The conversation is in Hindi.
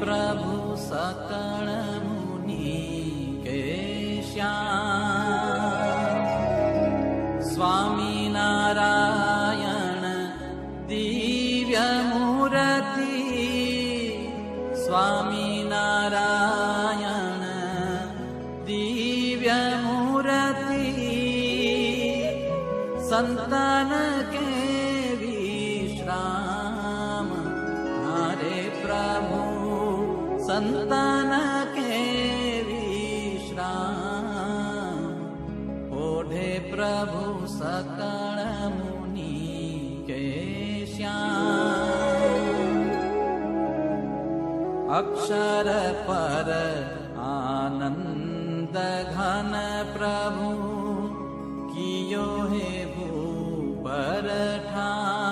प्रभु सकल मुनि के श्याम, स्वामी नारायण दिव्य मूर्ति, स्वामी नारायण दिव्य मूर्ति, संतन के विश्राम, हरे प्रभु संतन के विश्राम, ओढ़े प्रभु सकल मुनि के श्याम। अक्षर पर आनंद घन प्रभु, कियो हे भूपर ठान,